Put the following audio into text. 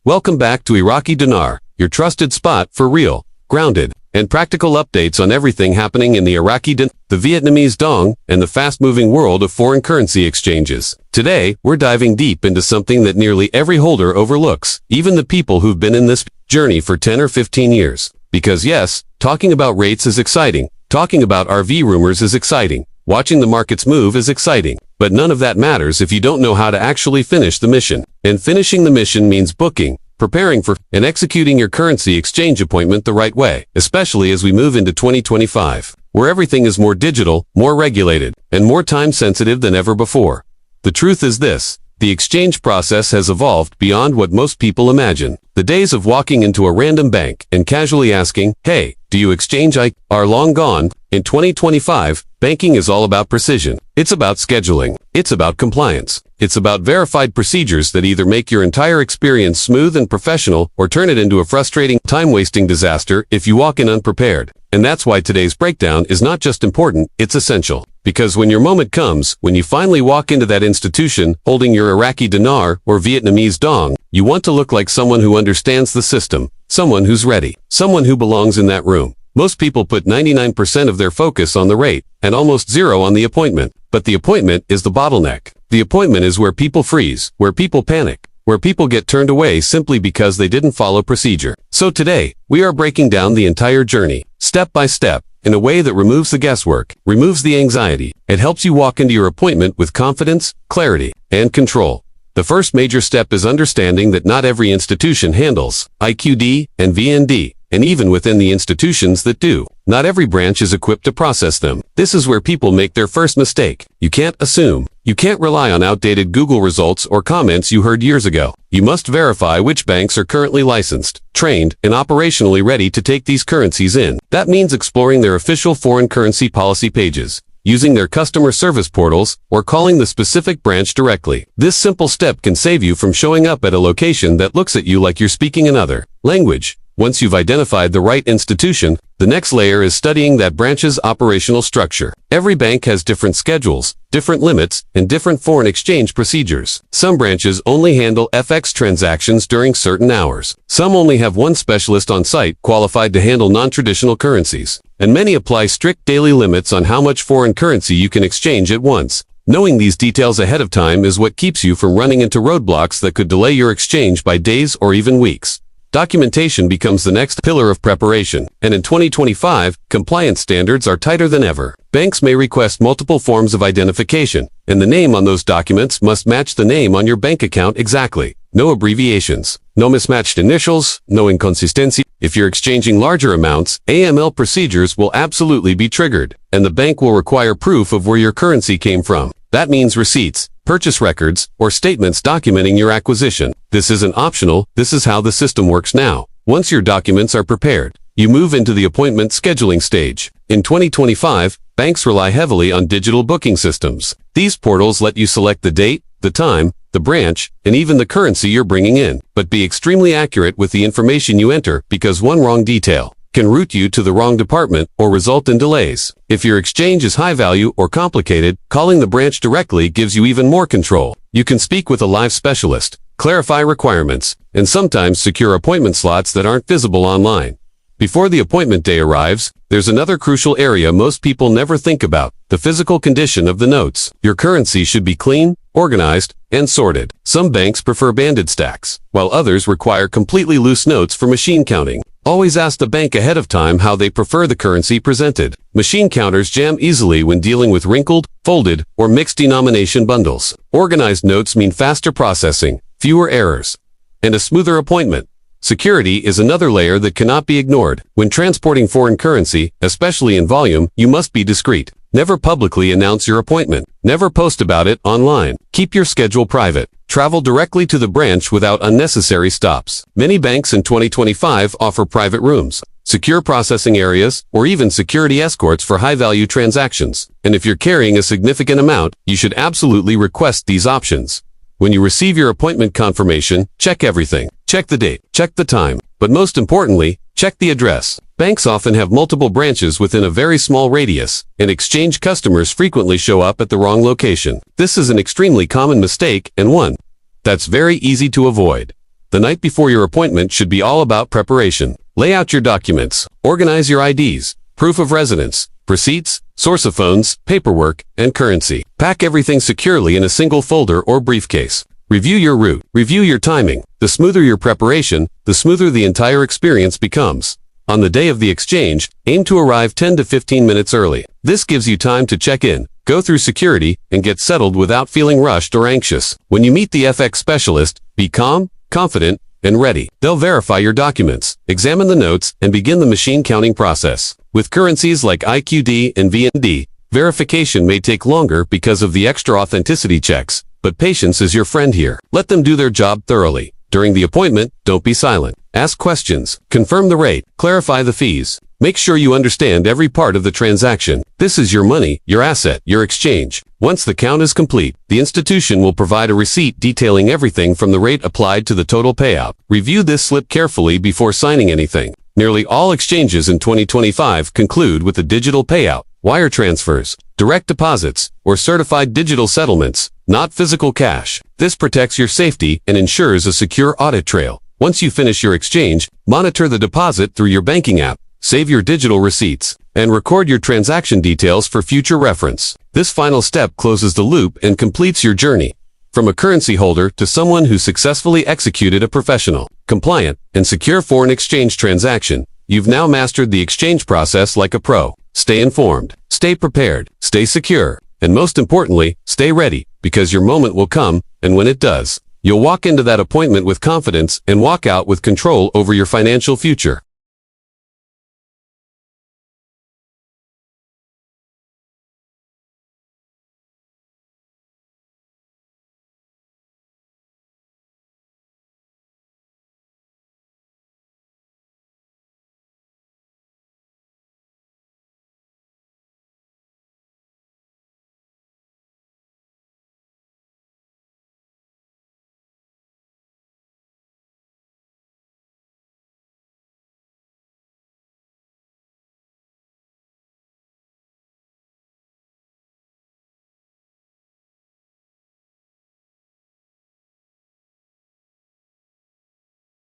Welcome back to Iraqi Dinar, your trusted spot for real, grounded, and practical updates on everything happening in the Iraqi Dinar, the Vietnamese Dong, and the fast-moving world of foreign currency exchanges. Today, we're diving deep into something that nearly every holder overlooks, even the people who've been in this journey for 10 or 15 years. Because yes, talking about rates is exciting, talking about RV rumors is exciting, watching the markets move is exciting, but none of that matters if you don't know how to actually finish the mission. And finishing the mission means booking, preparing for, and executing your currency exchange appointment the right way, especially as we move into 2025, where everything is more digital, more regulated, and more time-sensitive than ever before. The truth is this: the exchange process has evolved beyond what most people imagine. The days of walking into a random bank and casually asking, "Hey, do you exchange IQD?" are long gone. In 2025, banking is all about precision. It's about scheduling. It's about compliance. It's about verified procedures that either make your entire experience smooth and professional or turn it into a frustrating, time-wasting disaster if you walk in unprepared. And that's why today's breakdown is not just important, it's essential. Because when your moment comes, when you finally walk into that institution holding your Iraqi Dinar or Vietnamese Dong, you want to look like someone who understands the system, someone who's ready, someone who belongs in that room. Most people put 99% of their focus on the rate and almost zero on the appointment. But the appointment is the bottleneck. The appointment is where people freeze, where people panic, where people get turned away simply because they didn't follow procedure. So today, we are breaking down the entire journey, step by step, in a way that removes the guesswork, removes the anxiety. It helps you walk into your appointment with confidence, clarity, and control. The first major step is understanding that not every institution handles IQD and VND, and even within the institutions that do, not every branch is equipped to process them. This is where people make their first mistake. You can't assume. You can't rely on outdated Google results or comments you heard years ago. You must verify which banks are currently licensed, trained, and operationally ready to take these currencies in. That means exploring their official foreign currency policy pages, using their customer service portals, or calling the specific branch directly. This simple step can save you from showing up at a location that looks at you like you're speaking another language. Once you've identified the right institution, the next layer is studying that branch's operational structure. Every bank has different schedules, different limits, and different foreign exchange procedures. Some branches only handle FX transactions during certain hours. Some only have one specialist on site qualified to handle non-traditional currencies. And many apply strict daily limits on how much foreign currency you can exchange at once. Knowing these details ahead of time is what keeps you from running into roadblocks that could delay your exchange by days or even weeks. Documentation becomes the next pillar of preparation, and in 2025, compliance standards are tighter than ever. Banks may request multiple forms of identification, and the name on those documents must match the name on your bank account exactly. No abbreviations, no mismatched initials, no inconsistency. If you're exchanging larger amounts, AML procedures will absolutely be triggered, and the bank will require proof of where your currency came from. That means receipts, purchase records, or statements documenting your acquisition. This isn't optional, this is how the system works now. Once your documents are prepared, you move into the appointment scheduling stage. In 2025, banks rely heavily on digital booking systems. These portals let you select the date, the time, the branch, and even the currency you're bringing in. But be extremely accurate with the information you enter, because one wrong detail can route you to the wrong department or result in delays. If your exchange is high value or complicated, calling the branch directly gives you even more control. You can speak with a live specialist, clarify requirements, and sometimes secure appointment slots that aren't visible online. Before the appointment day arrives, there's another crucial area most people never think about: the physical condition of the notes. Your currency should be clean, organized, and sorted. Some banks prefer banded stacks, while others require completely loose notes for machine counting. Always ask the bank ahead of time how they prefer the currency presented. Machine counters jam easily when dealing with wrinkled, folded, or mixed denomination bundles. Organized notes mean faster processing, fewer errors, and a smoother appointment. Security is another layer that cannot be ignored. When transporting foreign currency, especially in volume, you must be discreet. Never publicly announce your appointment. Never post about it online. Keep your schedule private. Travel directly to the branch without unnecessary stops. Many banks in 2025 offer private rooms, secure processing areas, or even security escorts for high-value transactions. And if you're carrying a significant amount, you should absolutely request these options. When you receive your appointment confirmation, check everything. Check the date, check the time, but most importantly, check the address. Banks often have multiple branches within a very small radius, and exchange customers frequently show up at the wrong location. This is an extremely common mistake, and one that's very easy to avoid. The night before your appointment should be all about preparation. Lay out your documents. Organize your IDs, proof of residence, receipts, source of funds, paperwork, and currency. Pack everything securely in a single folder or briefcase. Review your route. Review your timing. The smoother your preparation, the smoother the entire experience becomes. On the day of the exchange, aim to arrive 10 to 15 minutes early. This gives you time to check in, go through security, and get settled without feeling rushed or anxious. When you meet the FX specialist, be calm, confident, and ready. They'll verify your documents, examine the notes, and begin the machine counting process. With currencies like IQD and VND, verification may take longer because of the extra authenticity checks, but patience is your friend here. Let them do their job thoroughly. During the appointment, don't be silent. Ask questions, confirm the rate, clarify the fees. Make sure you understand every part of the transaction. This is your money, your asset, your exchange. Once the count is complete, the institution will provide a receipt detailing everything from the rate applied to the total payout. Review this slip carefully before signing anything. Nearly all exchanges in 2025 conclude with a digital payout, wire transfers, direct deposits, or certified digital settlements, not physical cash. This protects your safety and ensures a secure audit trail. Once you finish your exchange, monitor the deposit through your banking app, save your digital receipts, and record your transaction details for future reference. This final step closes the loop and completes your journey from a currency holder to someone who successfully executed a professional, compliant, and secure foreign exchange transaction. You've now mastered the exchange process like a pro. Stay informed, stay prepared, stay secure, and most importantly, stay ready, because your moment will come, and when it does, you'll walk into that appointment with confidence and walk out with control over your financial future.